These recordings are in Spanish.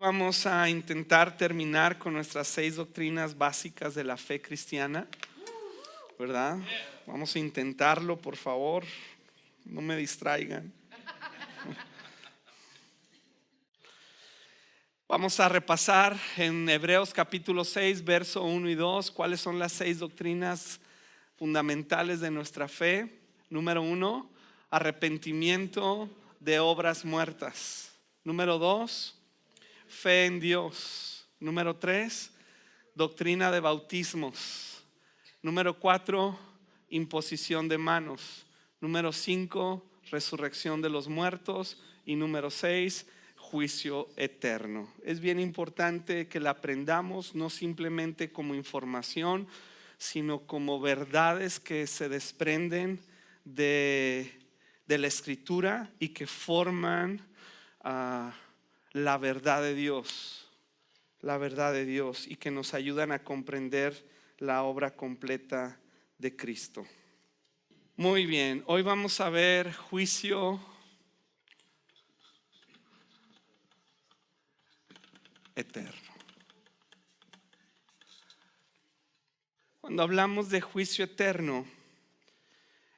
Vamos a intentar terminar con nuestras 6 doctrinas básicas de la fe cristiana, ¿verdad? Vamos a intentarlo, por favor, no me distraigan. Vamos a repasar en Hebreos capítulo 6, verso 1 y 2, cuáles son las 6 doctrinas fundamentales de nuestra fe. Número 1, arrepentimiento de obras muertas. Número 2, fe en Dios. Número 3, doctrina de bautismos. Número 4, imposición de manos. Número 5, resurrección de los muertos. Y número 6, juicio eterno. Es bien importante que la aprendamos no simplemente como información, sino como verdades que se desprenden de la Escritura y que forman la verdad de Dios, y que nos ayudan a comprender la obra completa de Cristo. Muy bien, hoy vamos a ver juicio eterno. Cuando hablamos de juicio eterno,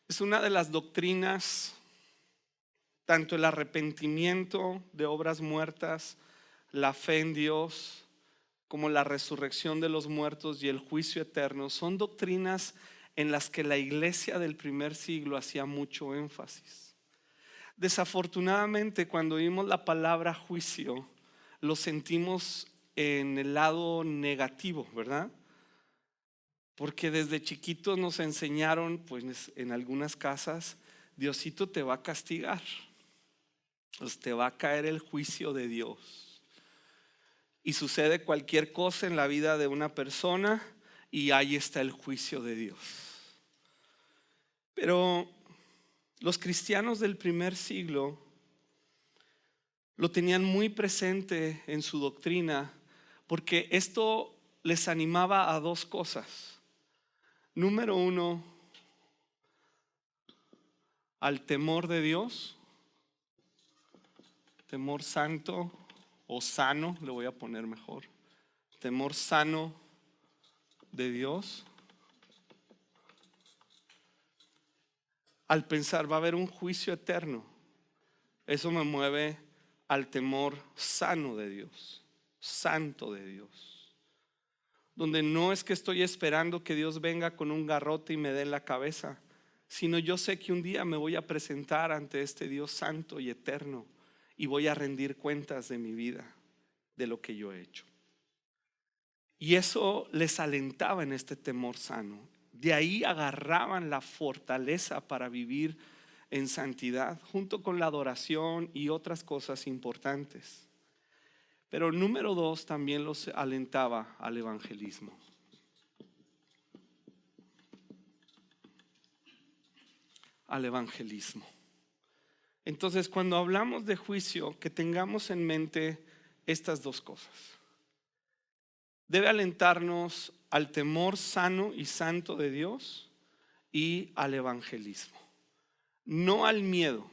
es una de las doctrinas, tanto el arrepentimiento de obras muertas, la fe en Dios, como la resurrección de los muertos y el juicio eterno, son doctrinas en las que la iglesia del primer siglo hacía mucho énfasis. Desafortunadamente, cuando oímos la palabra juicio, lo sentimos en el lado negativo, ¿verdad? Porque desde chiquitos nos enseñaron, pues en algunas casas, Diosito te va a castigar, pues te va a caer el juicio de Dios. Y sucede cualquier cosa en la vida de una persona y ahí está el juicio de Dios. Pero los cristianos del primer siglo lo tenían muy presente en su doctrina, porque esto les animaba a 2 cosas. Número 1, al temor de Dios, temor santo o sano, le voy a poner mejor, temor sano de Dios. Al pensar va a haber un juicio eterno, eso me mueve al temor sano de Dios, santo de Dios, donde no es que estoy esperando que Dios venga con un garrote y me dé en la cabeza, sino yo sé que un día me voy a presentar ante este Dios santo y eterno y voy a rendir cuentas de mi vida, de lo que yo he hecho. Y eso les alentaba en este temor sano. De ahí agarraban la fortaleza para vivir en santidad, junto con la adoración y otras cosas importantes. Pero número 2, también los alentaba al evangelismo. Al evangelismo. Entonces, cuando hablamos de juicio, que tengamos en mente estas 2 cosas. Debe alentarnos al temor sano y santo de Dios y al evangelismo. No al miedo,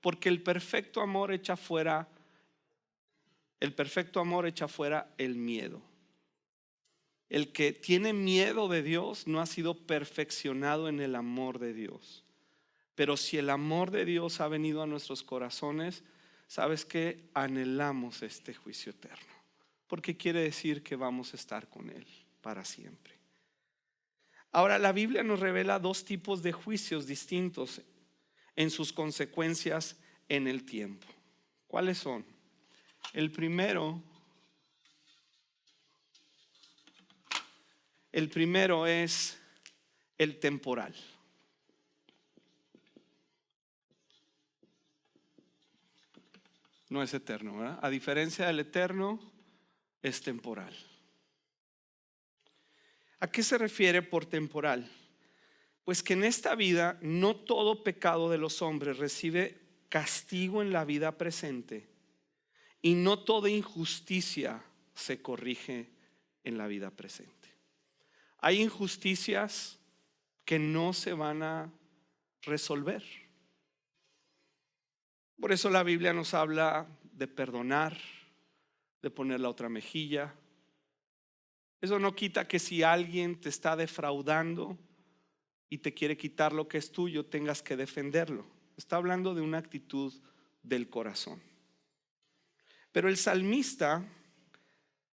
porque el perfecto amor echa fuera el miedo. El que tiene miedo de Dios no ha sido perfeccionado en el amor de Dios. Pero si el amor de Dios ha venido a nuestros corazones, ¿sabes qué? Anhelamos este juicio eterno, porque quiere decir que vamos a estar con Él para siempre. Ahora, la Biblia nos revela 2 tipos de juicios distintos en sus consecuencias en el tiempo. ¿Cuáles son? El primero es el temporal. No es eterno, ¿verdad? A diferencia del eterno, es temporal. ¿A qué se refiere por temporal? Pues que en esta vida no todo pecado de los hombres recibe castigo en la vida presente y no toda injusticia se corrige en la vida presente. Hay injusticias que no se van a resolver. Por eso la Biblia nos habla de perdonar, de poner la otra mejilla. Eso no quita que si alguien te está defraudando y te quiere quitar lo que es tuyo, tengas que defenderlo. Está hablando de una actitud del corazón. Pero el salmista,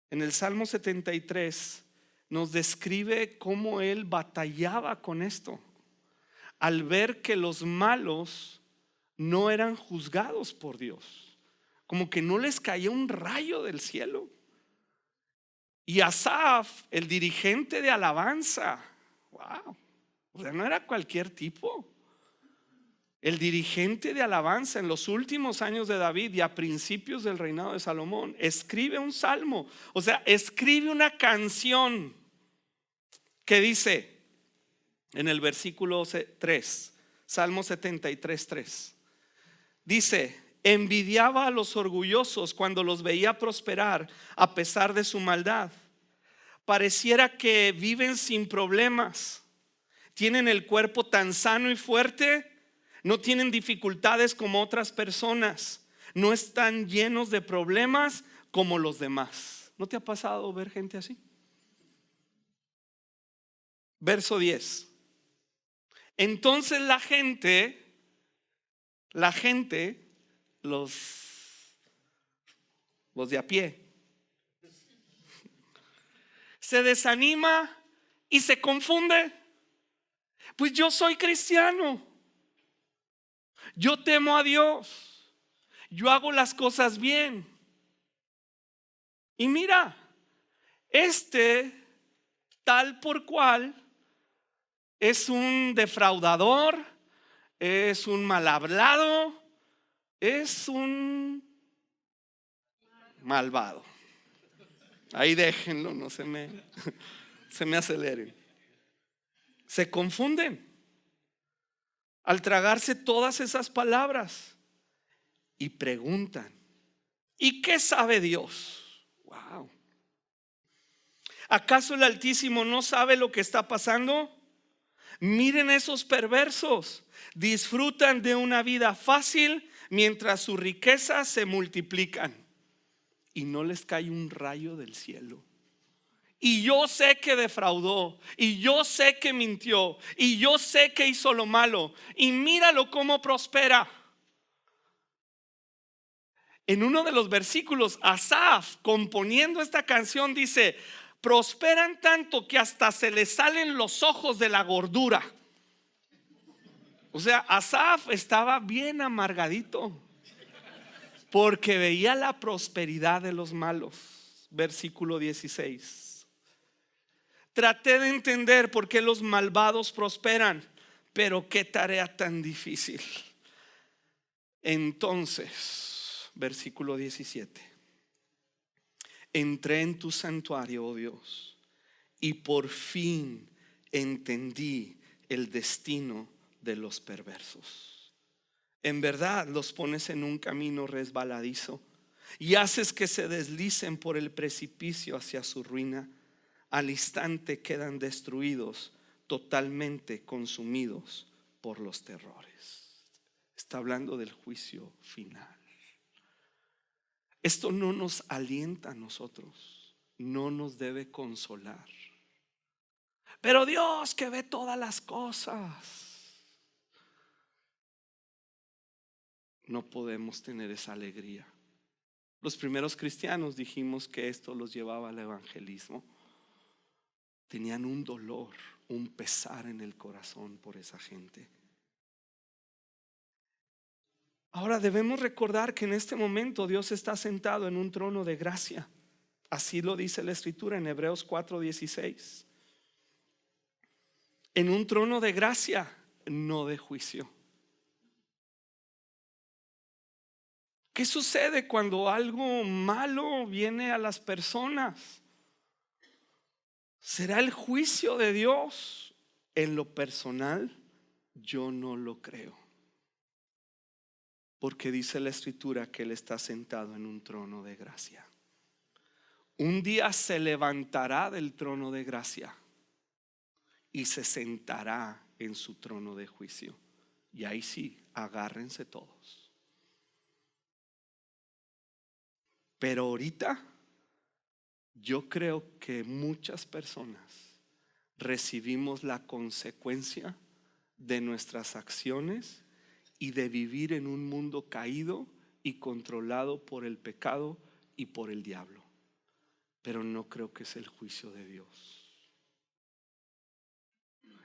en el Salmo 73, nos describe cómo él batallaba con esto, al ver que los malos no eran juzgados por Dios, como que no les caía un rayo del cielo. Y Asaf, el dirigente de alabanza, wow, o sea, no era cualquier tipo. El dirigente de alabanza en los últimos años de David y a principios del reinado de Salomón, escribe un salmo, o sea, escribe una canción que dice en el versículo 3, Salmo 73, 3, dice: envidiaba a los orgullosos cuando los veía prosperar a pesar de su maldad. Pareciera que viven sin problemas, tienen el cuerpo tan sano y fuerte, no tienen dificultades como otras personas, no están llenos de problemas como los demás. ¿No te ha pasado ver gente así? Verso 10. Entonces la gente, los de a pie, se desanima y se confunde. Pues yo soy cristiano, yo temo a Dios, yo hago las cosas bien. Y mira, tal por cual es un defraudador, es un mal hablado, es un malvado. Ahí déjenlo, no se me aceleren. Se confunden al tragarse todas esas palabras y preguntan: ¿y qué sabe Dios? Wow. ¿Acaso el Altísimo no sabe lo que está pasando? Miren esos perversos, disfrutan de una vida fácil mientras sus riquezas se multiplican y no les cae un rayo del cielo. Y yo sé que defraudó, y yo sé que mintió, y yo sé que hizo lo malo, y míralo cómo prospera. En uno de los versículos, Asaf, componiendo esta canción, dice: prosperan tanto que hasta se les salen los ojos de la gordura. O sea, Asaf estaba bien amargadito porque veía la prosperidad de los malos. Versículo 16. Traté de entender por qué los malvados prosperan, pero qué tarea tan difícil. Entonces, versículo 17: entré en tu santuario, oh Dios, y por fin entendí el destino de los perversos. En verdad los pones en un camino resbaladizo y haces que se deslicen por el precipicio hacia su ruina. Al instante quedan destruidos, totalmente consumidos por los terrores. Está hablando del juicio final. Esto no nos alienta a nosotros, no nos debe consolar. Pero Dios que ve todas las cosas, no podemos tener esa alegría. Los primeros cristianos dijimos que esto los llevaba al evangelismo. Tenían un dolor, un pesar en el corazón por esa gente. Ahora debemos recordar que en este momento Dios está sentado en un trono de gracia. Así lo dice la Escritura en Hebreos 4:16. En un trono de gracia, no de juicio. ¿Qué sucede cuando algo malo viene a las personas? ¿Será el juicio de Dios? En lo personal, yo no lo creo. Porque dice la Escritura que Él está sentado en un trono de gracia. Un día se levantará del trono de gracia y se sentará en su trono de juicio. Y ahí sí, agárrense todos. Pero ahorita Yo creo que muchas personas recibimos la consecuencia de nuestras acciones y de vivir en un mundo caído y controlado por el pecado y por el diablo. Pero no creo que es el juicio de Dios.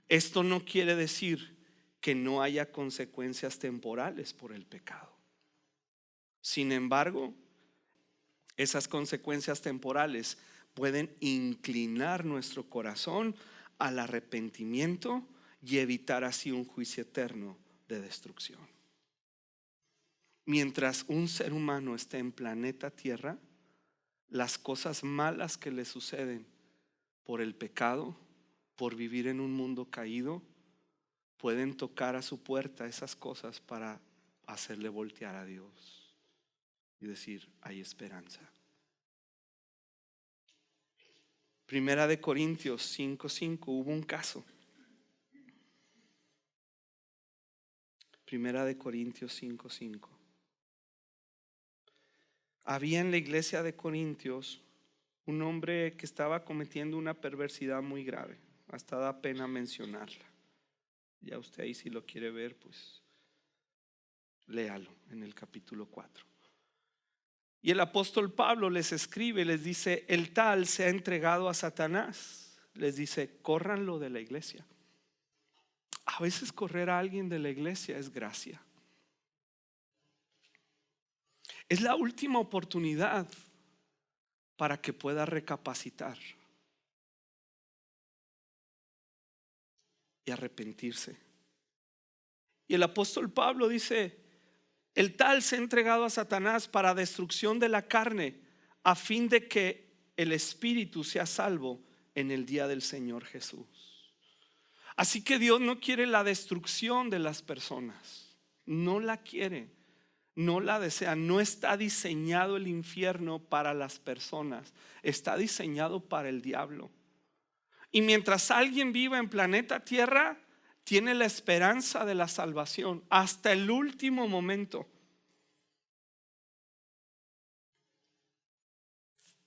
Esto no quiere decir que no haya consecuencias temporales por el pecado. Sin embargo, esas consecuencias temporales pueden inclinar nuestro corazón al arrepentimiento y evitar así un juicio eterno de destrucción. Mientras un ser humano esté en planeta Tierra, las cosas malas que le suceden por el pecado, por vivir en un mundo caído, pueden tocar a su puerta esas cosas para hacerle voltear a Dios y decir: hay esperanza. Primera de Corintios 5:5, hubo un caso. Primera de Corintios 5:5. Había en la iglesia de Corintios un hombre que estaba cometiendo una perversidad muy grave. Hasta da pena mencionarla. Ya usted ahí, si lo quiere ver, pues léalo en el capítulo 4. Y el apóstol Pablo les escribe, les dice: el tal se ha entregado a Satanás. Les dice: córranlo de la iglesia. A veces correr a alguien de la iglesia es gracia. Es la última oportunidad para que pueda recapacitar y arrepentirse. Y el apóstol Pablo dice: el tal se ha entregado a Satanás para destrucción de la carne, a fin de que el espíritu sea salvo en el día del Señor Jesús. Así que Dios no quiere la destrucción de las personas. No la quiere, no la desea. No está diseñado el infierno para las personas, está diseñado para el diablo. Y mientras alguien viva en planeta Tierra, tiene la esperanza de la salvación hasta el último momento.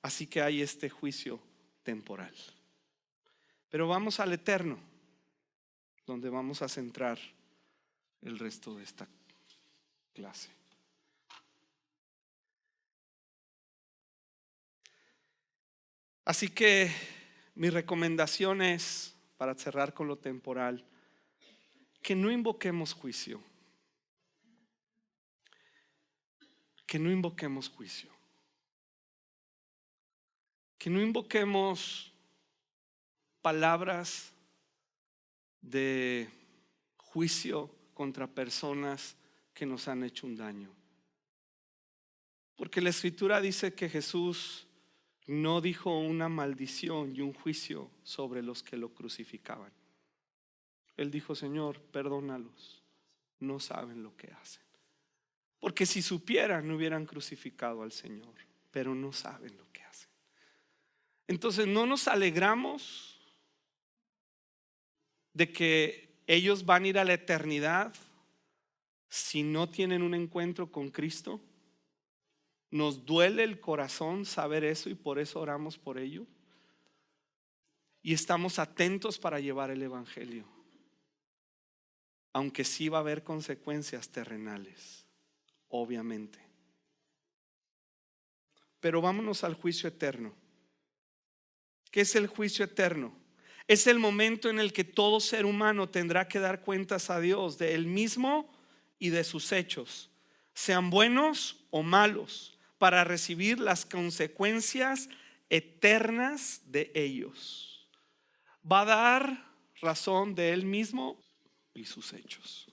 Así que hay este juicio temporal. Pero vamos al eterno, donde vamos a centrar el resto de esta clase. Así que mi recomendación es, para cerrar con lo temporal, que no invoquemos juicio. Que no invoquemos juicio. Que no invoquemos palabras de juicio contra personas que nos han hecho un daño. Porque la escritura dice que Jesús no dijo una maldición y un juicio sobre los que lo crucificaban. Él dijo: Señor, perdónalos, no saben lo que hacen. Porque si supieran, no hubieran crucificado al Señor, pero no saben lo que hacen. Entonces no nos alegramos de que ellos van a ir a la eternidad si no tienen un encuentro con Cristo. Nos duele el corazón saber eso y por eso oramos por ello. Y estamos atentos para llevar el evangelio, aunque sí va a haber consecuencias terrenales, obviamente. Pero vámonos al juicio eterno. ¿Qué es el juicio eterno? Es el momento en el que todo ser humano tendrá que dar cuentas a Dios de él mismo y de sus hechos, sean buenos o malos, para recibir las consecuencias eternas de ellos. Va a dar razón de él mismo y sus hechos.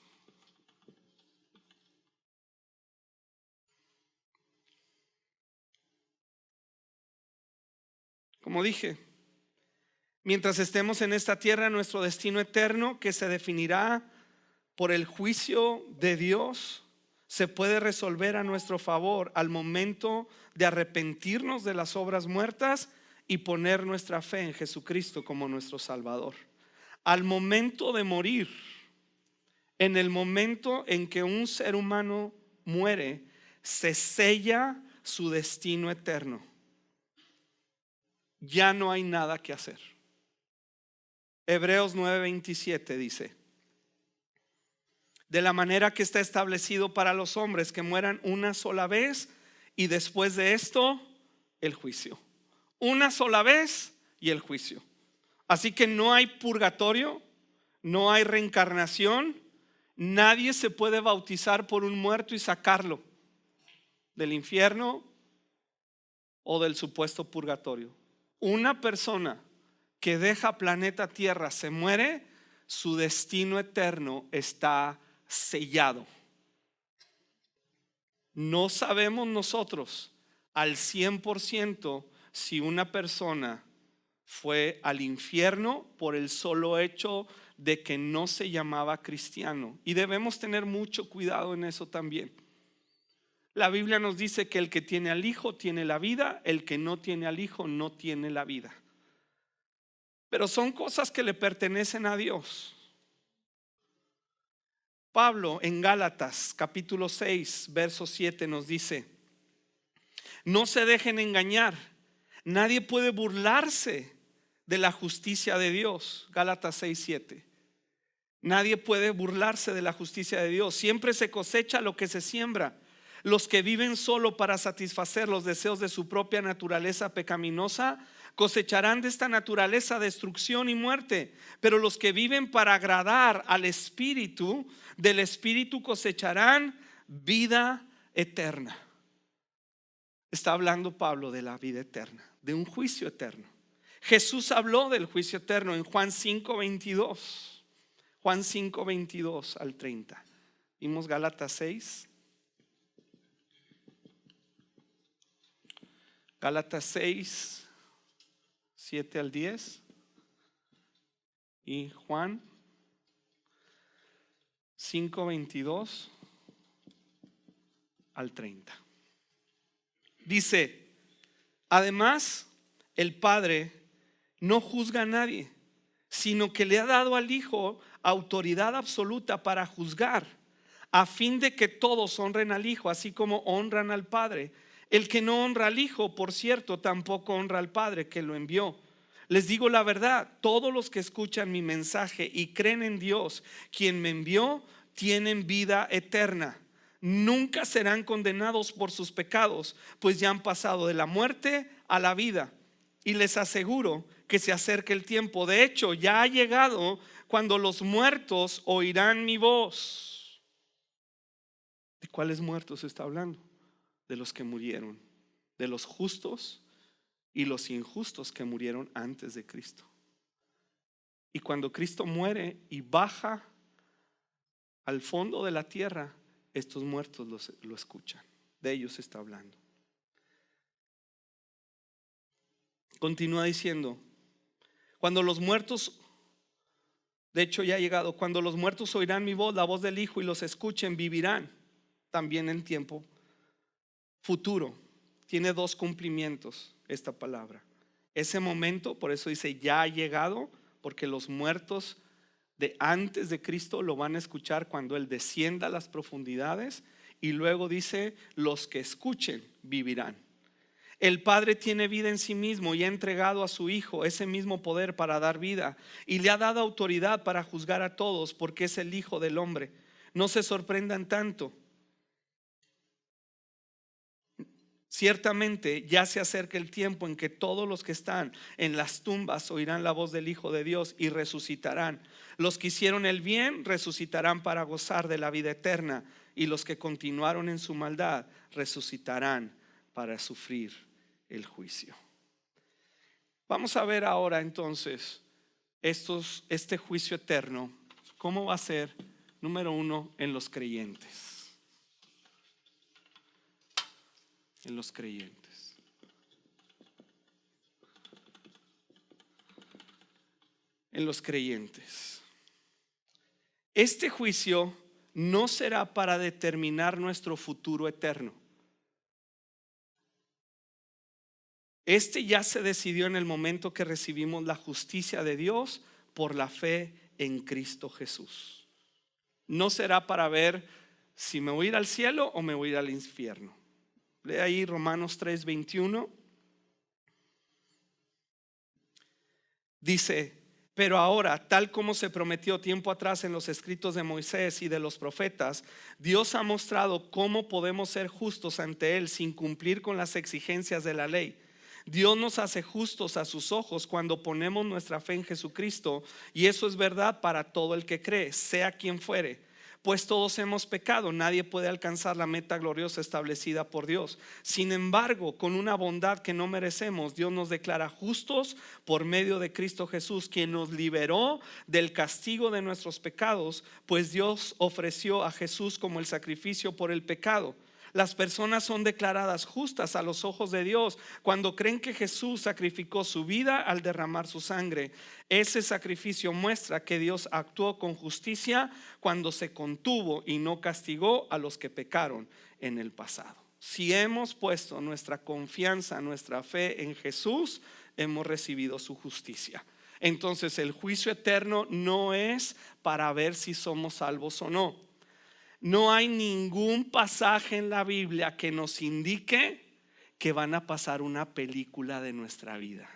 Como dije, mientras estemos en esta tierra, nuestro destino eterno, que se definirá por el juicio de Dios, se puede resolver a nuestro favor al momento de arrepentirnos de las obras muertas y poner nuestra fe en Jesucristo como nuestro Salvador. Al momento de morir, en el momento en que un ser humano muere, se sella su destino eterno. ya no hay nada que hacer. Hebreos 9:27 dice: de la manera que está establecido para los hombres que mueran una sola vez, y después de esto el juicio. Una sola vez y el juicio. Así que no hay purgatorio, no hay reencarnación. Nadie se puede bautizar por un muerto y sacarlo del infierno o del supuesto purgatorio. Una persona que deja planeta Tierra se muere, su destino eterno está sellado. No sabemos nosotros al 100% si una persona fue al infierno por el solo hecho de que no se llamaba cristiano, y debemos tener mucho cuidado en eso también. La Biblia nos dice que el que tiene al Hijo tiene la vida, el que no tiene al Hijo no tiene la vida. Pero son cosas que le pertenecen a Dios. Pablo en Gálatas capítulo 6 verso 7 nos dice: no se dejen engañar, nadie puede burlarse de la justicia de Dios. Gálatas 6:7. Nadie puede burlarse de la justicia de Dios. Siempre se cosecha lo que se siembra. Los que viven solo para satisfacer los deseos de su propia naturaleza pecaminosa cosecharán de esta naturaleza destrucción y muerte, pero los que viven para agradar al Espíritu, del Espíritu cosecharán vida eterna. Está hablando Pablo de la vida eterna, de un juicio eterno. Jesús habló del juicio eterno en Juan 5:22. Juan 5:22 al 30. Vimos Gálatas 6. Gálatas 6, 7 al 10. Y Juan 5:22 al 30. Dice: además, el Padre no juzga a nadie, sino que le ha dado al Hijo autoridad absoluta para juzgar, a fin de que todos honren al Hijo, así como honran al Padre. El que no honra al Hijo, por cierto, tampoco honra al Padre que lo envió. Les digo la verdad, todos los que escuchan mi mensaje y creen en Dios, quien me envió, tienen vida eterna. Nunca serán condenados por sus pecados, pues ya han pasado de la muerte a la vida. Y les aseguro que se acerca el tiempo. De hecho, ya ha llegado cuando los muertos oirán mi voz. ¿De cuáles muertos está hablando? De los que murieron, de los justos y los injustos que murieron antes de Cristo. Y cuando Cristo muere y baja al fondo de la tierra, estos muertos lo escuchan. De ellos está hablando. Continúa diciendo: cuando los muertos, de hecho ya ha llegado, cuando los muertos oirán mi voz, la voz del Hijo, y los escuchen, vivirán. También en tiempo futuro. Tiene dos cumplimientos esta palabra. Ese momento, por eso dice ya ha llegado, porque los muertos de antes de Cristo lo van a escuchar cuando Él descienda a las profundidades. Y luego dice: los que escuchen vivirán. El Padre tiene vida en sí mismo y ha entregado a su Hijo ese mismo poder para dar vida, y le ha dado autoridad para juzgar a todos, porque es el Hijo del Hombre. No se sorprendan tanto. Ciertamente ya se acerca el tiempo en que todos los que están en las tumbas oirán la voz del Hijo de Dios y resucitarán. Los que hicieron el bien resucitarán para gozar de la vida eterna, y los que continuaron en su maldad resucitarán para sufrir el juicio. Vamos a ver ahora entonces este juicio eterno, ¿cómo va a ser? Número uno, en los creyentes. En los creyentes. En los creyentes. Este juicio no será para determinar nuestro futuro eterno. Este ya se decidió en el momento que recibimos la justicia de Dios por la fe en Cristo Jesús. No será para ver si me voy a ir al cielo o me voy a ir al infierno. Lee ahí Romanos 3:21. Dice: pero ahora, tal como se prometió tiempo atrás en los escritos de Moisés y de los profetas, Dios ha mostrado cómo podemos ser justos ante Él sin cumplir con las exigencias de la ley. Dios nos hace justos a sus ojos cuando ponemos nuestra fe en Jesucristo, y eso es verdad para todo el que cree, sea quien fuere. Pues todos hemos pecado, nadie puede alcanzar la meta gloriosa establecida por Dios. Sin embargo, con una bondad que no merecemos, Dios nos declara justos por medio de Cristo Jesús, quien nos liberó del castigo de nuestros pecados, pues Dios ofreció a Jesús como el sacrificio por el pecado. Las personas son declaradas justas a los ojos de Dios cuando creen que Jesús sacrificó su vida al derramar su sangre. Ese sacrificio muestra que Dios actuó con justicia cuando se contuvo y no castigó a los que pecaron en el pasado. Si hemos puesto nuestra confianza, nuestra fe en Jesús, hemos recibido su justicia. Entonces el juicio eterno no es para ver si somos salvos o no. No hay ningún pasaje en la Biblia que nos indique que van a pasar una película de nuestra vida.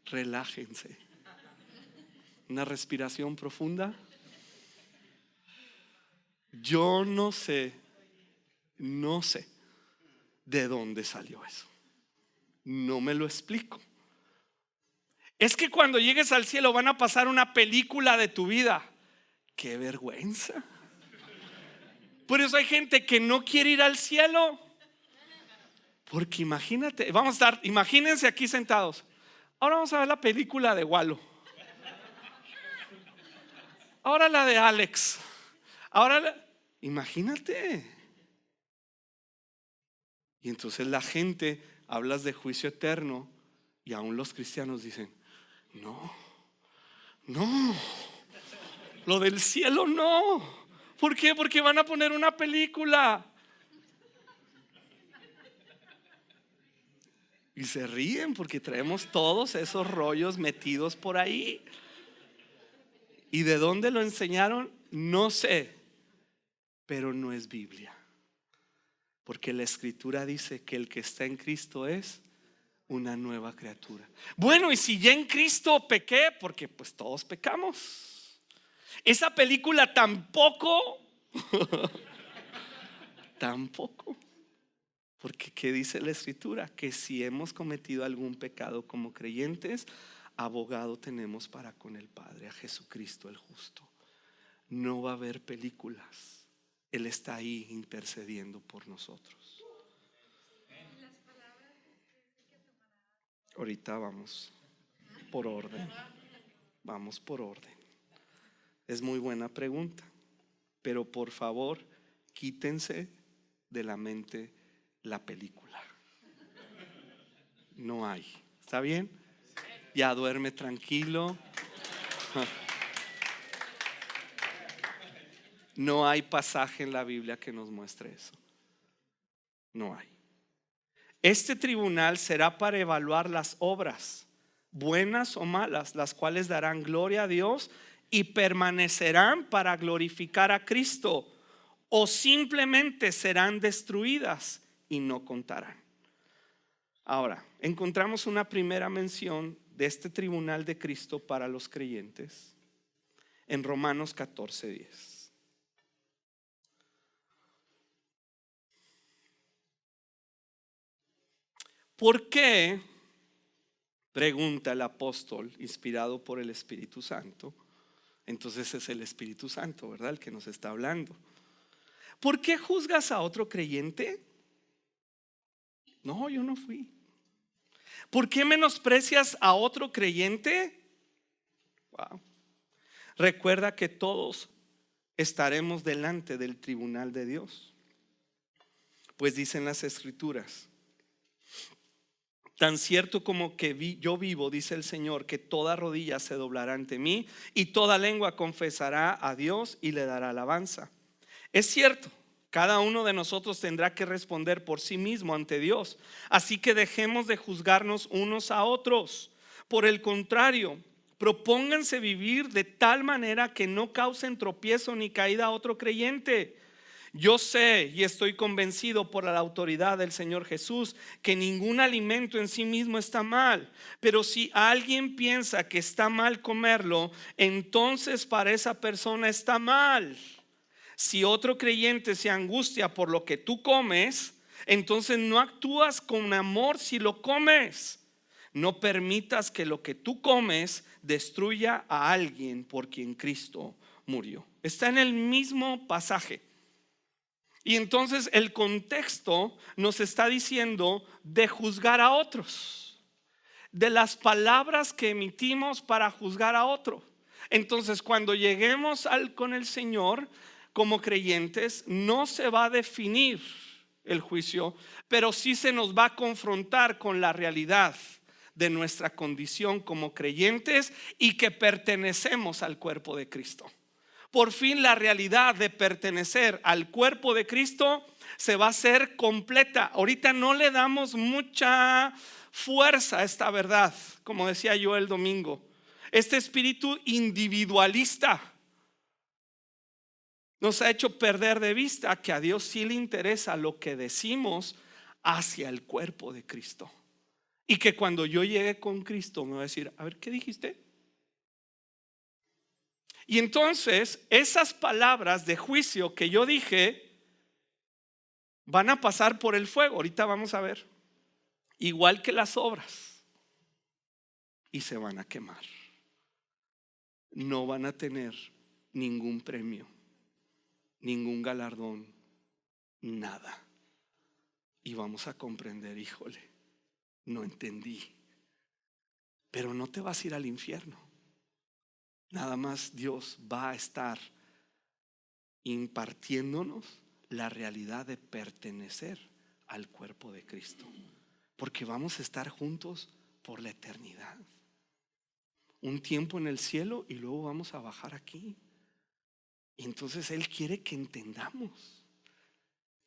Relájense. Una respiración profunda. Yo no sé de dónde salió eso. No me lo explico. Es que cuando llegues al cielo van a pasar una película de tu vida. ¡Qué vergüenza! Por eso hay gente que no quiere ir al cielo. Porque imagínense aquí sentados. Ahora vamos a ver la película de Wallo. Ahora la de Alex. Imagínate. Y entonces la gente, hablas de juicio eterno, y aún los cristianos dicen: no, lo del cielo no. ¿Por qué? Porque van a poner una película. Y se ríen porque traemos todos esos rollos metidos por ahí. ¿Y de dónde lo enseñaron? No sé, pero no es Biblia. Porque la Escritura dice que el que está en Cristo es una nueva criatura. Bueno, y si ya en Cristo pequé, porque pues todos pecamos. Esa película tampoco. Porque ¿qué dice la Escritura? Que si hemos cometido algún pecado como creyentes, abogado tenemos para con el Padre, a Jesucristo el justo. No va a haber películas. Él está ahí intercediendo por nosotros. Ahorita vamos por orden. Es muy buena pregunta, pero por favor, quítense de la mente la película. No hay. ¿Está bien? Ya duerme tranquilo. No hay pasaje en la Biblia que nos muestre eso. No hay. Este tribunal será para evaluar las obras, buenas o malas, las cuales darán gloria a Dios y permanecerán para glorificar a Cristo, o simplemente serán destruidas y no contarán. Ahora, encontramos una primera mención de este tribunal de Cristo para los creyentes en Romanos 14:10. ¿Por qué? Pregunta el apóstol, inspirado por el Espíritu Santo. Entonces es el Espíritu Santo, ¿verdad?, el que nos está hablando. ¿Por qué juzgas a otro creyente? No, yo no fui. ¿Por qué menosprecias a otro creyente? Wow. Recuerda que todos estaremos delante del tribunal de Dios. Pues dicen las Escrituras: tan cierto como que yo vivo, dice el Señor, que toda rodilla se doblará ante mí y toda lengua confesará a Dios y le dará alabanza. Es cierto, cada uno de nosotros tendrá que responder por sí mismo ante Dios. Así que dejemos de juzgarnos unos a otros. Por el contrario, propónganse vivir de tal manera que no causen tropiezo ni caída a otro creyente. Yo sé y estoy convencido por la autoridad del Señor Jesús que ningún alimento en sí mismo está mal, pero si alguien piensa que está mal comerlo, entonces para esa persona está mal. Si otro creyente se angustia por lo que tú comes, entonces no actúas con amor si lo comes. No permitas que lo que tú comes destruya a alguien por quien Cristo murió. Está en el mismo pasaje. Y entonces el contexto nos está diciendo de juzgar a otros, de las palabras que emitimos para juzgar a otro. Entonces cuando lleguemos con el Señor como creyentes, no se va a definir el juicio, pero sí se nos va a confrontar con la realidad de nuestra condición como creyentes y que pertenecemos al cuerpo de Cristo. Por fin la realidad de pertenecer al cuerpo de Cristo se va a hacer completa. Ahorita no le damos mucha fuerza a esta verdad, como decía yo el domingo. Este espíritu individualista nos ha hecho perder de vista que a Dios sí le interesa lo que decimos hacia el cuerpo de Cristo. Y que cuando yo llegue con Cristo me va a decir, a ver, ¿qué dijiste? Y entonces esas palabras de juicio que yo dije van a pasar por el fuego. Ahorita vamos a ver. Igual que las obras. Y se van a quemar. No van a tener ningún premio, ningún galardón, nada. Y vamos a comprender, híjole, no entendí. Pero no te vas a ir al infierno. Nada más Dios va a estar impartiéndonos la realidad de pertenecer al cuerpo de Cristo, porque vamos a estar juntos por la eternidad. Un tiempo en el cielo y luego vamos a bajar aquí. Y entonces Él quiere que entendamos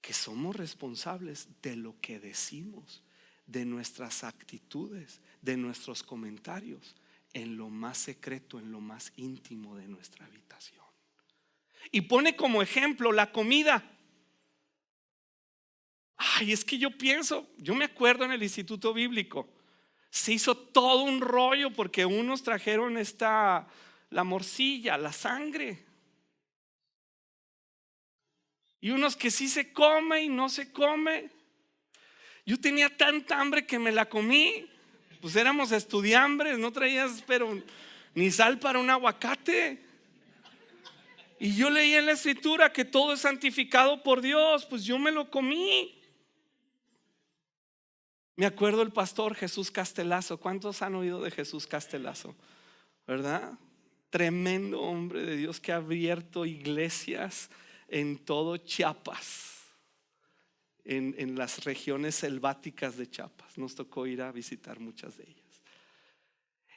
que somos responsables de lo que decimos, de nuestras actitudes, de nuestros comentarios, en lo más secreto, en lo más íntimo de nuestra habitación. Y pone como ejemplo la comida. Ay, es que yo me acuerdo en el instituto bíblico, se hizo todo un rollo porque unos trajeron la morcilla, la sangre. Y unos que sí se come y no se come. Yo tenía tanta hambre que me la comí. Pues éramos estudiambres, no traías pero ni sal para un aguacate. Y yo leí en la escritura que todo es santificado por Dios, pues yo me lo comí. Me acuerdo el pastor Jesús Castelazo. ¿Cuántos han oído de Jesús Castelazo? ¿Verdad? Tremendo hombre de Dios que ha abierto iglesias en todo Chiapas, en las regiones selváticas de Chiapas. Nos tocó ir a visitar muchas de ellas.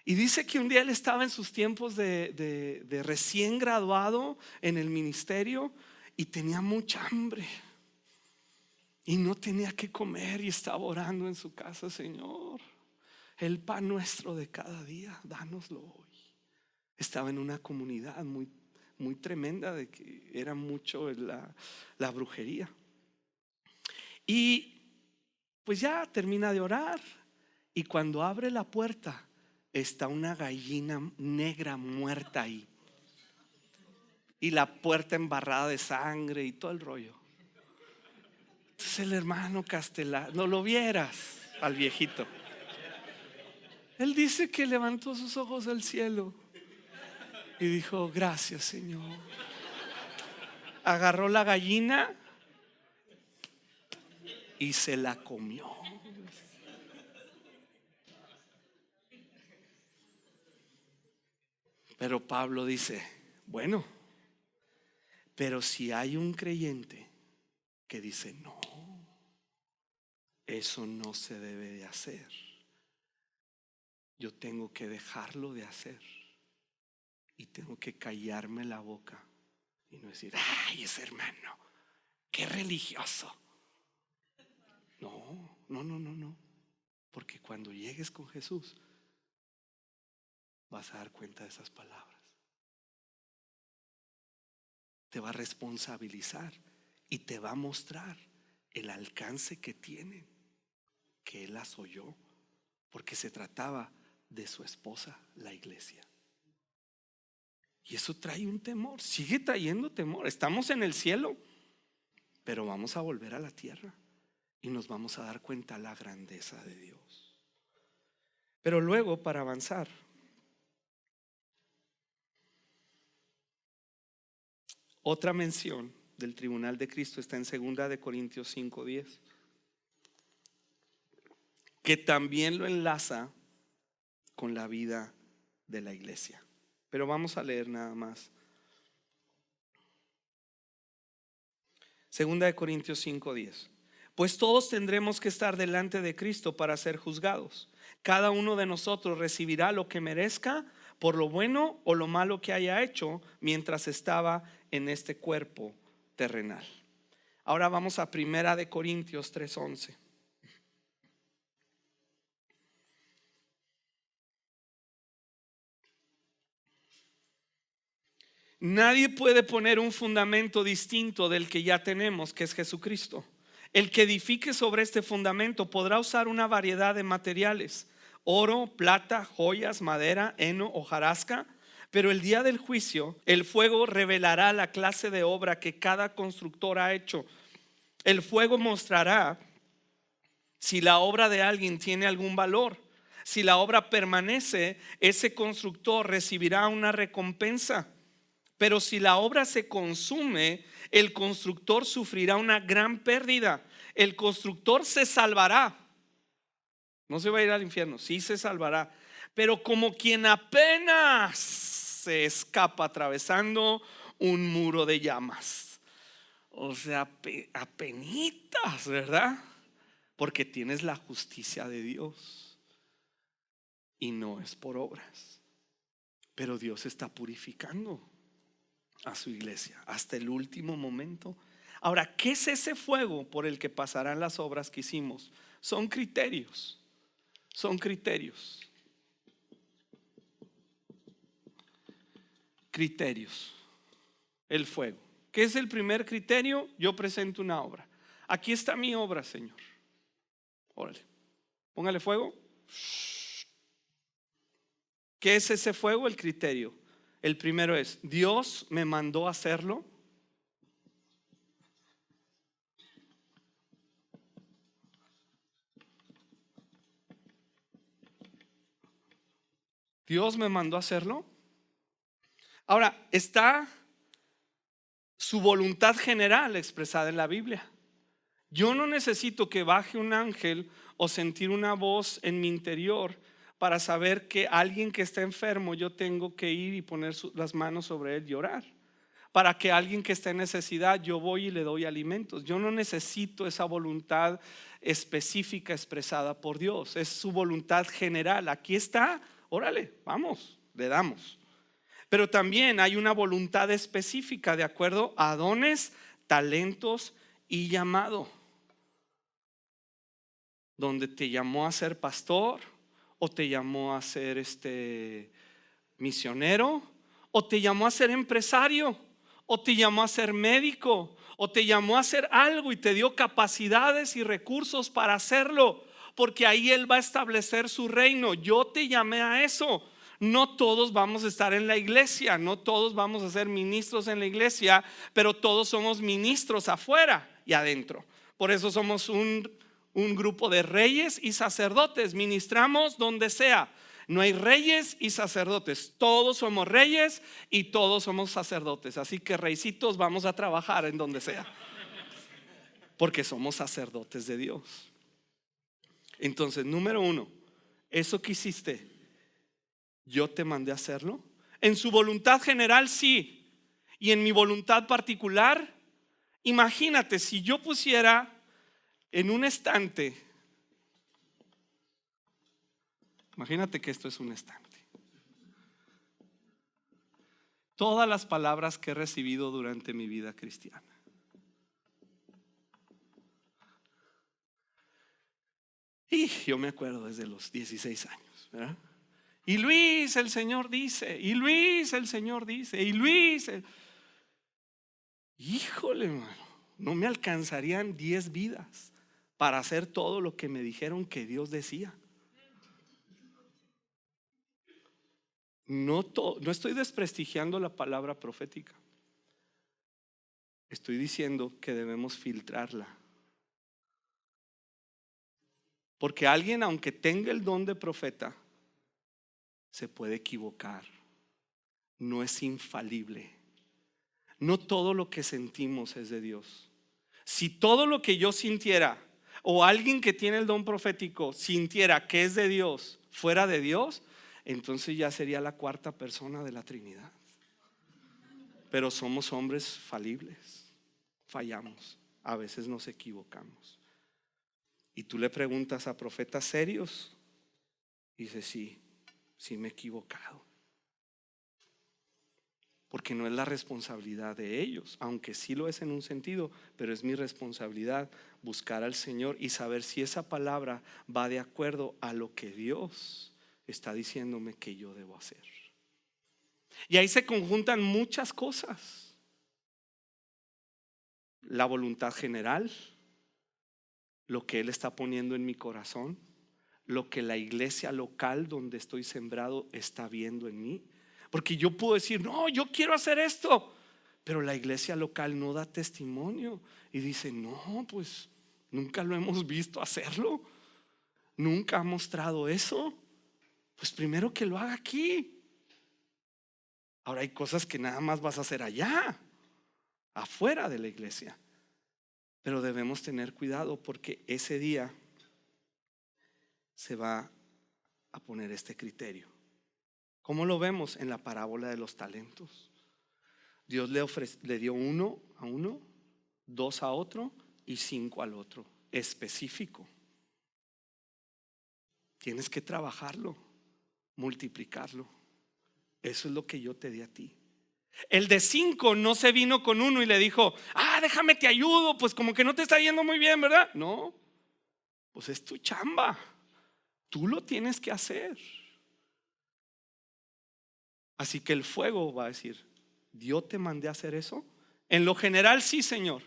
Y dice que un día él estaba en sus tiempos de recién graduado en el ministerio y tenía mucha hambre y no tenía que comer y estaba orando en su casa: Señor, el pan nuestro de cada día, dánoslo hoy. Estaba en una comunidad muy, muy tremenda, de que era mucho la brujería. Y pues ya termina de orar y cuando abre la puerta está una gallina negra muerta ahí y la puerta embarrada de sangre y todo el rollo. Entonces el hermano Castelar, no lo vieras al viejito, él dice que levantó sus ojos al cielo y dijo: gracias, Señor. Agarró la gallina y se la comió. Pero Pablo dice: bueno, pero si hay un creyente que dice: no, eso no se debe de hacer, yo tengo que dejarlo de hacer y tengo que callarme la boca y no decir: ay, ese hermano, qué religioso. No, porque cuando llegues con Jesús vas a dar cuenta de esas palabras. Te va a responsabilizar y te va a mostrar el alcance que tienen, que Él las oyó, porque se trataba de su esposa, la iglesia. Y eso trae un temor, sigue trayendo temor. Estamos en el cielo, pero vamos a volver a la tierra y nos vamos a dar cuenta la grandeza de Dios. Pero luego, para avanzar, otra mención del tribunal de Cristo está en 2 de Corintios 5:10, que también lo enlaza con la vida de la iglesia. Pero vamos a leer nada más. 2 de Corintios 5:10. Pues todos tendremos que estar delante de Cristo para ser juzgados. Cada uno de nosotros recibirá lo que merezca por lo bueno o lo malo que haya hecho mientras estaba en este cuerpo terrenal. Ahora vamos a 1 de Corintios 3:11. Nadie puede poner un fundamento distinto del que ya tenemos, que es Jesucristo. El que edifique sobre este fundamento podrá usar una variedad de materiales: oro, plata, joyas, madera, heno, hojarasca. Pero el día del juicio, el fuego revelará la clase de obra que cada constructor ha hecho. El fuego mostrará si la obra de alguien tiene algún valor. Si la obra permanece, ese constructor recibirá una recompensa. Pero si la obra se consume, el constructor sufrirá una gran pérdida. El constructor se salvará. No se va a ir al infierno, sí se salvará, pero como quien apenas se escapa atravesando un muro de llamas. O sea, apenitas, ¿verdad? Porque tienes la justicia de Dios y no es por obras. Pero Dios está purificando a su iglesia hasta el último momento. Ahora, ¿qué es ese fuego por el que pasarán las obras que hicimos? Son criterios. Son criterios. Criterios. El fuego. ¿Qué es el primer criterio? Yo presento una obra. Aquí está mi obra, Señor. Órale. Póngale fuego. ¿Qué es ese fuego? El criterio. El primero es: Dios me mandó a hacerlo. Dios me mandó a hacerlo. Ahora, está su voluntad general expresada en la Biblia. Yo no necesito que baje un ángel o sentir una voz en mi interior para saber que alguien que está enfermo, yo tengo que ir y poner las manos sobre él y orar. Para que alguien que está en necesidad, yo voy y le doy alimentos. Yo no necesito esa voluntad específica expresada por Dios. Es su voluntad general. Aquí está, órale, vamos, le damos. Pero también hay una voluntad específica de acuerdo a dones, talentos y llamado. Donde te llamó a ser pastor, o te llamó a ser misionero, o te llamó a ser empresario, o te llamó a ser médico, o te llamó a hacer algo y te dio capacidades y recursos para hacerlo, porque ahí Él va a establecer su reino. Yo te llamé a eso. No todos vamos a estar en la iglesia, no todos vamos a ser ministros en la iglesia, pero todos somos ministros afuera y adentro. Por eso somos un grupo de reyes y sacerdotes. Ministramos donde sea. No hay reyes y sacerdotes. Todos somos reyes y todos somos sacerdotes. Así que, reycitos, vamos a trabajar en donde sea, porque somos sacerdotes de Dios. Entonces, número uno, eso que hiciste, yo te mandé a hacerlo. En su voluntad general, sí. Y en mi voluntad particular, imagínate si yo pusiera en un estante. Imagínate que esto es un estante. Todas las palabras que he recibido durante mi vida cristiana. Y yo me acuerdo desde los 16 años, ¿verdad? Y Luis, el Señor dice, y Luis, el Señor dice, y Luis. Híjole, hermano. no me alcanzarían 10 vidas para hacer todo lo que me dijeron que Dios decía. No estoy desprestigiando la palabra profética. Estoy diciendo que debemos filtrarla. Porque alguien, aunque tenga el don de profeta, se puede equivocar. No es infalible. No todo lo que sentimos es de Dios. Si todo lo que yo sintiera, o alguien que tiene el don profético sintiera que es de Dios, fuera de Dios, entonces ya sería la cuarta persona de la Trinidad. Pero somos hombres falibles, fallamos, a veces nos equivocamos. Y tú le preguntas a profetas serios y dice: sí me he equivocado. Porque no es la responsabilidad de ellos, aunque sí lo es en un sentido, pero es mi responsabilidad buscar al Señor y saber si esa palabra va de acuerdo a lo que Dios está diciéndome que yo debo hacer. Y ahí se conjuntan muchas cosas: la voluntad general, lo que Él está poniendo en mi corazón, lo que la iglesia local donde estoy sembrado está viendo en mí. Porque yo puedo decir: no, yo quiero hacer esto, pero la iglesia local no da testimonio y dice: no, pues nunca lo hemos visto hacerlo, nunca ha mostrado eso. Pues primero que lo haga aquí. Ahora hay cosas que nada más vas a hacer allá, afuera de la iglesia. Pero debemos tener cuidado porque ese día se va a poner este criterio. ¿Cómo lo vemos? En la parábola de los talentos. Dios le dio 1 a uno, 2 a otro y 5 al otro. Específico. Tienes que trabajarlo, multiplicarlo. Eso es lo que yo te di a ti. El de 5 no se vino con 1 y le dijo: déjame te ayudo, pues como que no te está yendo muy bien, ¿verdad? No, pues es tu chamba, tú lo tienes que hacer. Así que el fuego va a decir: ¿yo te mandé a hacer eso? En lo general sí, Señor,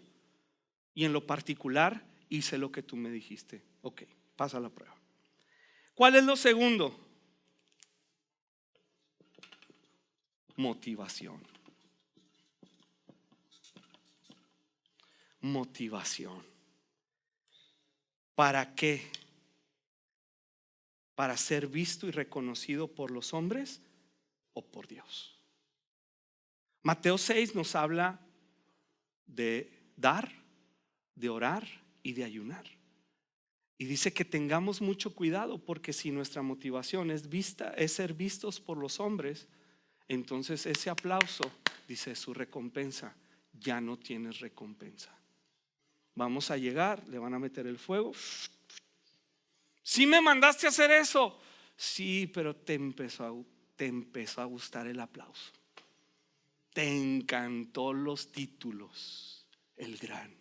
y en lo particular hice lo que tú me dijiste. Ok, pasa la prueba. ¿Cuál es lo segundo? Motivación. Motivación. ¿Para qué? ¿Para ser visto y reconocido por los hombres o por Dios? Mateo 6 nos habla de dar, de orar y de ayunar. Y dice que tengamos mucho cuidado, porque si nuestra motivación es ser vistos por los hombres, entonces ese aplauso, dice, su recompensa, ya no tienes recompensa. Vamos a llegar, le van a meter el fuego. ¿Sí me mandaste a hacer eso? Sí, pero te empezó a gustar el aplauso. Te encantó los títulos: el gran,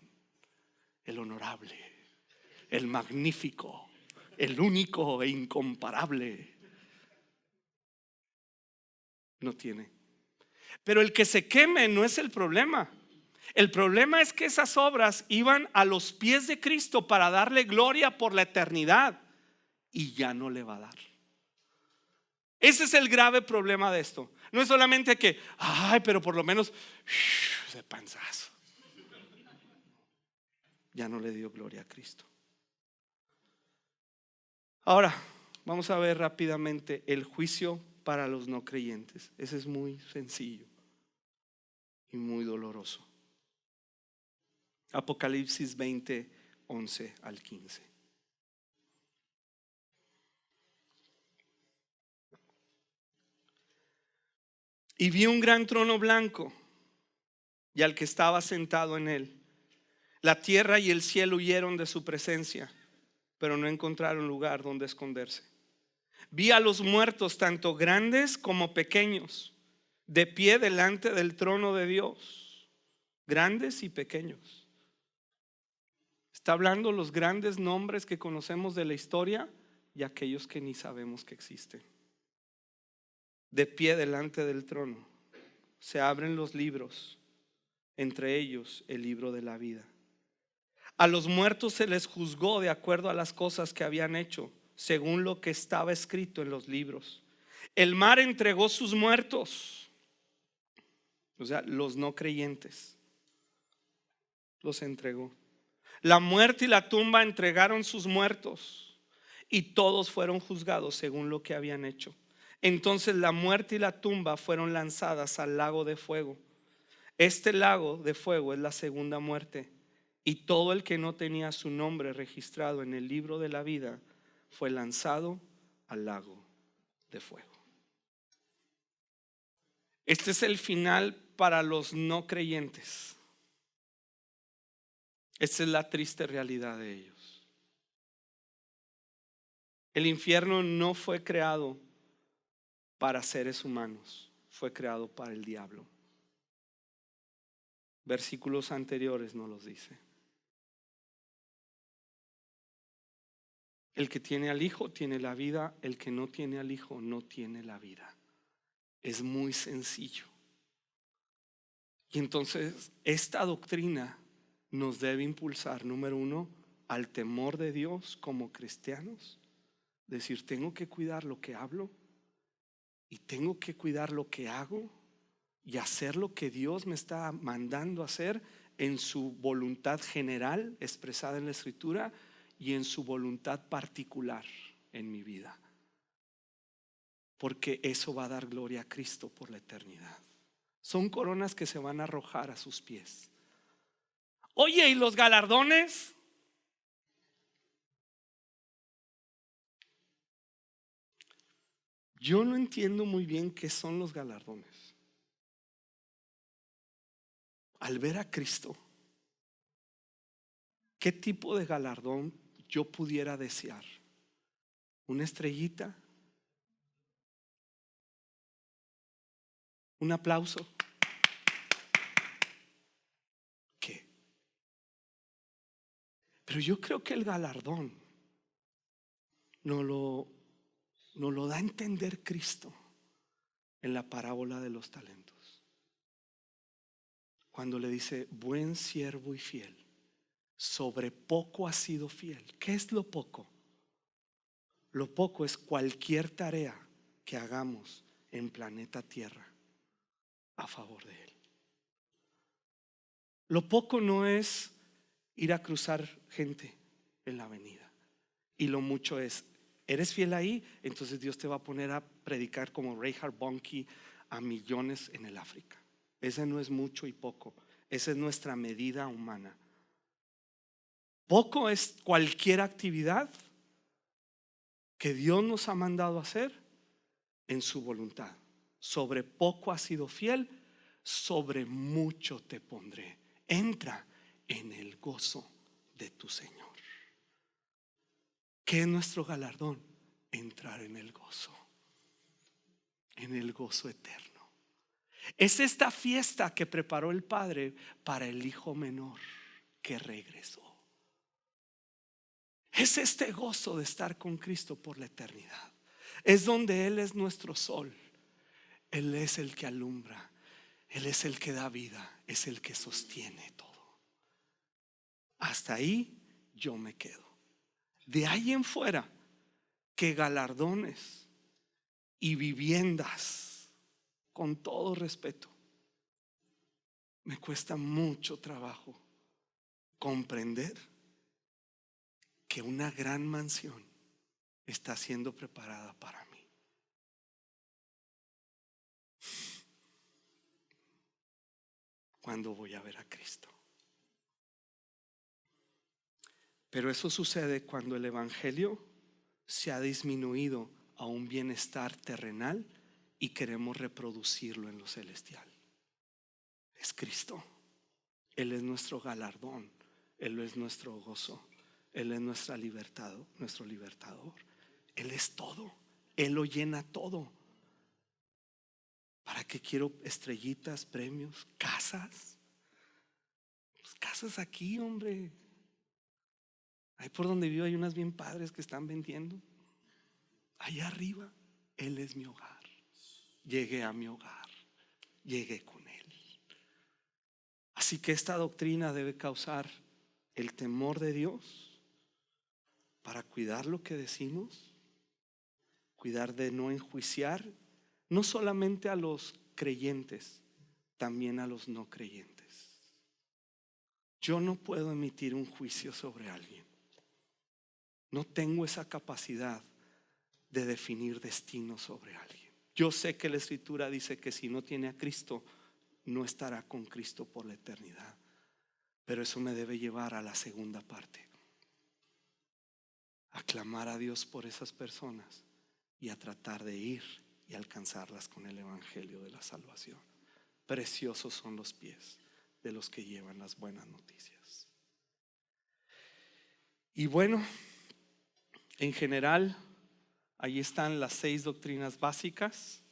el honorable, el magnífico, el único e incomparable. No tiene. Pero el que se queme no es el problema. El problema es que esas obras iban a los pies de Cristo para darle gloria por la eternidad, y ya no le va a dar. Ese es el grave problema de esto. No es solamente que, pero por lo menos ese panzazo. Ya no le dio gloria a Cristo. Ahora vamos a ver rápidamente el juicio para los no creyentes. Ese es muy sencillo y muy doloroso. Apocalipsis 20, 11 al 15. Y vi un gran trono blanco y al que estaba sentado en él. La tierra y el cielo huyeron de su presencia, pero no encontraron lugar donde esconderse. Vi a los muertos, tanto grandes como pequeños, de pie delante del trono de Dios, grandes y pequeños. Está hablando los grandes nombres que conocemos de la historia y aquellos que ni sabemos que existen. De pie delante del trono se abren los libros, entre ellos el libro de la vida. A los muertos se les juzgó de acuerdo a las cosas que habían hecho, según lo que estaba escrito en los libros. El mar entregó sus muertos, o sea, los no creyentes, los entregó. La muerte y la tumba entregaron sus muertos y todos fueron juzgados según lo que habían hecho. Entonces la muerte y la tumba fueron lanzadas al lago de fuego. Este lago de fuego es la segunda muerte, y todo el que no tenía su nombre registrado en el libro de la vida fue lanzado al lago de fuego. Este es el final para los no creyentes. Esta es la triste realidad de ellos. El infierno no fue creado para seres humanos, fue creado para el diablo. Versículos anteriores nos los dice. El que tiene al Hijo tiene la vida, el que no tiene al Hijo no tiene la vida. Es muy sencillo. Y entonces esta doctrina nos debe impulsar, número uno, al temor de Dios como cristianos. Decir, tengo que cuidar lo que hablo y tengo que cuidar lo que hago y hacer lo que Dios me está mandando hacer en su voluntad general expresada en la Escritura y en su voluntad particular en mi vida. Porque eso va a dar gloria a Cristo por la eternidad. Son coronas que se van a arrojar a sus pies. Oye, ¿y los galardones? Yo no entiendo muy bien qué son los galardones. Al ver a Cristo, ¿qué tipo de galardón yo pudiera desear? ¿Una estrellita? ¿Un aplauso? ¿Qué? Pero yo creo que el galardón nos lo da a entender Cristo en la parábola de los talentos. Cuando le dice, buen siervo y fiel, sobre poco has sido fiel. ¿Qué es lo poco? Lo poco es cualquier tarea que hagamos en planeta Tierra a favor de Él. Lo poco no es ir a cruzar gente en la avenida. Y lo mucho es, eres fiel ahí, entonces Dios te va a poner a predicar como Reinhard Bonnke a millones en el África. Ese no es mucho y poco. Esa es nuestra medida humana. Poco es cualquier actividad que Dios nos ha mandado a hacer en su voluntad. Sobre poco has sido fiel, sobre mucho te pondré. Entra en el gozo de tu Señor. ¿Qué es nuestro galardón? Entrar en el gozo eterno. Es esta fiesta que preparó el Padre para el Hijo menor que regresó. Es este gozo de estar con Cristo por la eternidad. Es donde Él es nuestro sol. Él es el que alumbra. Él es el que da vida. Es el que sostiene todo. Hasta ahí yo me quedo. De ahí en fuera, que galardones y viviendas, con todo respeto, me cuesta mucho trabajo comprender que una gran mansión está siendo preparada para mí. Cuando voy a ver a Cristo. Pero eso sucede cuando el evangelio se ha disminuido a un bienestar terrenal y queremos reproducirlo en lo celestial. Es Cristo. Él es nuestro galardón. Él es nuestro gozo. Él es nuestra libertad, nuestro libertador. Él es todo. Él lo llena todo. ¿Para qué quiero estrellitas, premios, casas? Pues casas aquí, hombre. Ahí por donde vivo hay unas bien padres que están vendiendo. Allá arriba, Él es mi hogar. Llegué a mi hogar. Llegué con Él. Así que esta doctrina debe causar el temor de Dios para cuidar lo que decimos, cuidar de no enjuiciar, no solamente a los creyentes, también a los no creyentes. Yo no puedo emitir un juicio sobre alguien. No tengo esa capacidad de definir destino sobre alguien. Yo sé que la Escritura dice que si no tiene a Cristo, no estará con Cristo por la eternidad. Pero eso me debe llevar a la segunda parte: a clamar a Dios por esas personas y a tratar de ir y alcanzarlas con el evangelio de la salvación. Preciosos son los pies de los que llevan las buenas noticias. Y bueno, en general, ahí están las 6 doctrinas básicas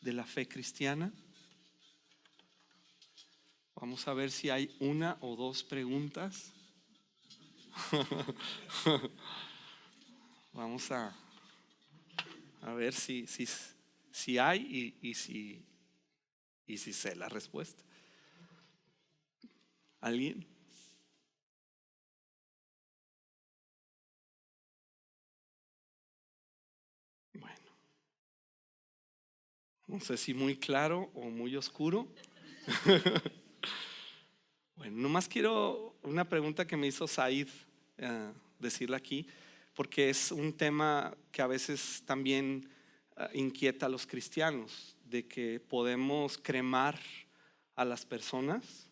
de la fe cristiana. Vamos a ver si hay una o dos preguntas. Vamos a ver si hay y si sé la respuesta. ¿Alguien? Bueno, no sé si muy claro o muy oscuro. Bueno, nomás quiero una pregunta que me hizo Said decirla aquí, porque es un tema que a veces también inquieta a los cristianos, de que podemos cremar a las personas.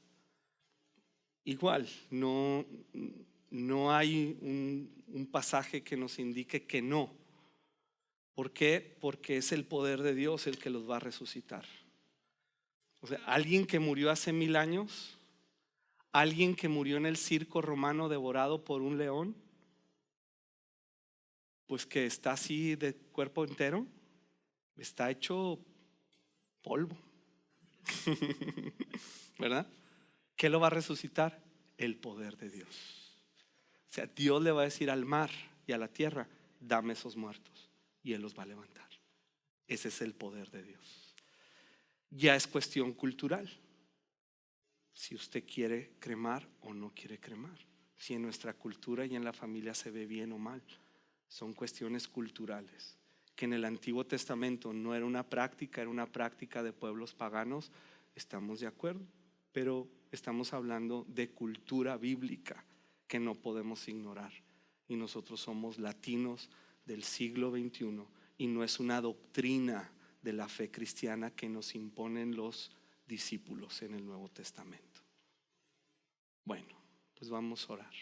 Igual, no hay un pasaje que nos indique que no. ¿Por qué? Porque es el poder de Dios el que los va a resucitar. O sea, alguien que murió hace 1000 años, alguien que murió en el circo romano devorado por un león, pues que está así de cuerpo entero, está hecho polvo. ¿Verdad? ¿Qué lo va a resucitar? El poder de Dios. O sea, Dios le va a decir al mar y a la tierra: dame esos muertos, y Él los va a levantar. Ese es el poder de Dios. Ya es cuestión cultural, si usted quiere cremar o no quiere cremar, si en nuestra cultura y en la familia se ve bien o mal. Son cuestiones culturales, que en el Antiguo Testamento no era una práctica, era una práctica de pueblos paganos. Estamos de acuerdo, pero estamos hablando de cultura bíblica que no podemos ignorar. Y nosotros somos latinos del siglo XXI, y no es una doctrina de la fe cristiana que nos imponen los discípulos en el Nuevo Testamento. Bueno, pues vamos a orar.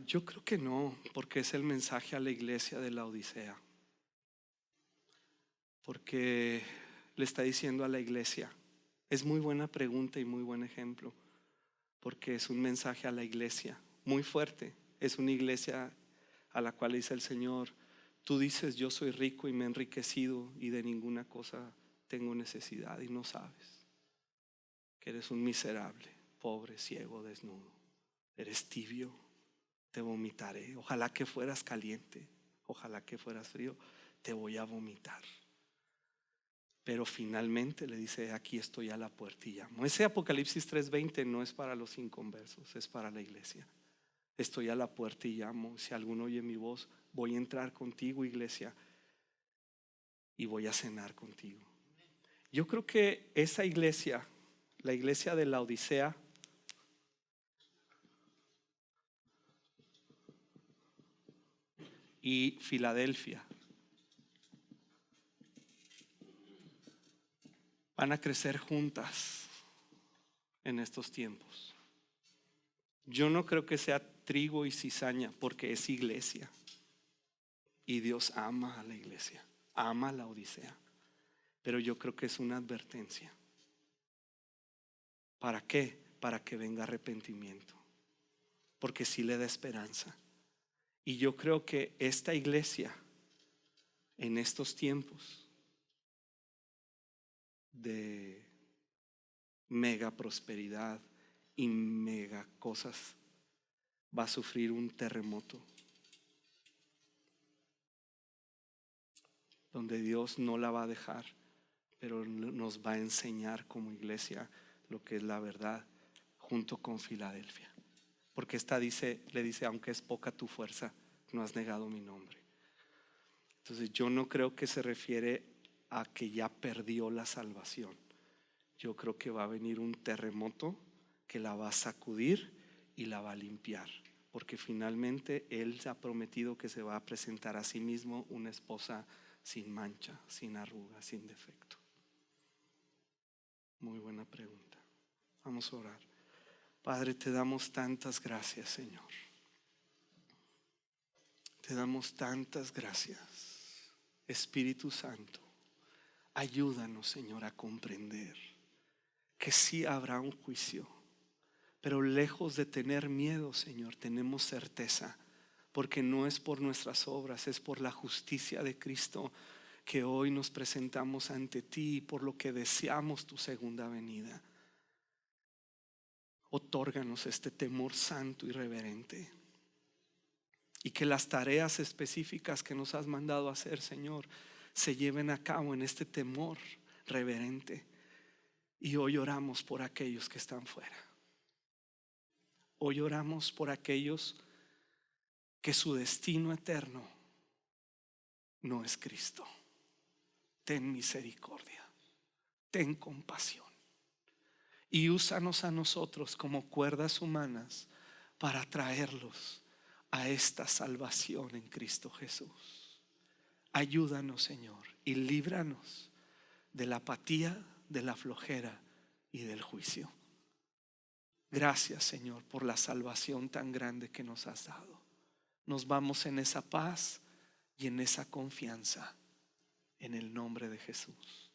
Yo creo que no, porque es el mensaje a la iglesia de la Odisea. Porque le está diciendo a la iglesia. Es muy buena pregunta y muy buen ejemplo, porque es un mensaje a la iglesia muy fuerte. Es una iglesia a la cual dice el Señor: tú dices, yo soy rico y me he enriquecido y de ninguna cosa tengo necesidad, y no sabes que eres un miserable, pobre, ciego, desnudo. Eres tibio, te vomitaré. Ojalá que fueras caliente, ojalá que fueras frío, te voy a vomitar. Pero finalmente le dice: aquí estoy a la puerta y llamo. Ese Apocalipsis 3:20 no es para los inconversos, es para la iglesia. Estoy a la puerta y llamo. Si alguno oye mi voz, voy a entrar contigo, iglesia, y voy a cenar contigo. Yo creo que esa iglesia, la iglesia de la Odisea, y Filadelfia, van a crecer juntas en estos tiempos. Yo no creo que sea trigo y cizaña, porque es iglesia, y Dios ama a la iglesia, ama a la Odisea. Pero yo creo que es una advertencia. ¿Para qué? Para que venga arrepentimiento, porque sí le da esperanza. Y yo creo que esta iglesia, en estos tiempos de mega prosperidad y mega cosas, va a sufrir un terremoto donde Dios no la va a dejar, pero nos va a enseñar como iglesia lo que es la verdad, junto con Filadelfia. Porque esta le dice, aunque es poca tu fuerza, no has negado mi nombre. Entonces yo no creo que se refiere a que ya perdió la salvación. Yo creo que va a venir un terremoto que la va a sacudir y la va a limpiar, porque finalmente Él se ha prometido que se va a presentar a sí mismo una esposa sin mancha, sin arruga, sin defecto. Muy buena pregunta. Vamos a orar. Padre, te damos tantas gracias, Señor. Te damos tantas gracias. Espíritu Santo, ayúdanos, Señor, a comprender que sí habrá un juicio, pero lejos de tener miedo, Señor, tenemos certeza, porque no es por nuestras obras, es por la justicia de Cristo que hoy nos presentamos ante ti, y por lo que deseamos tu segunda venida. Otórganos este temor santo y reverente, y que las tareas específicas que nos has mandado a hacer, Señor, se lleven a cabo en este temor reverente. Y hoy oramos por aquellos que están fuera. Hoy oramos por aquellos que su destino eterno no es Cristo. Ten misericordia, ten compasión y úsanos a nosotros como cuerdas humanas para traerlos a esta salvación en Cristo Jesús. Ayúdanos, Señor, y líbranos de la apatía, de la flojera y del juicio. Gracias, Señor, por la salvación tan grande que nos has dado. Nos vamos en esa paz y en esa confianza, en el nombre de Jesús.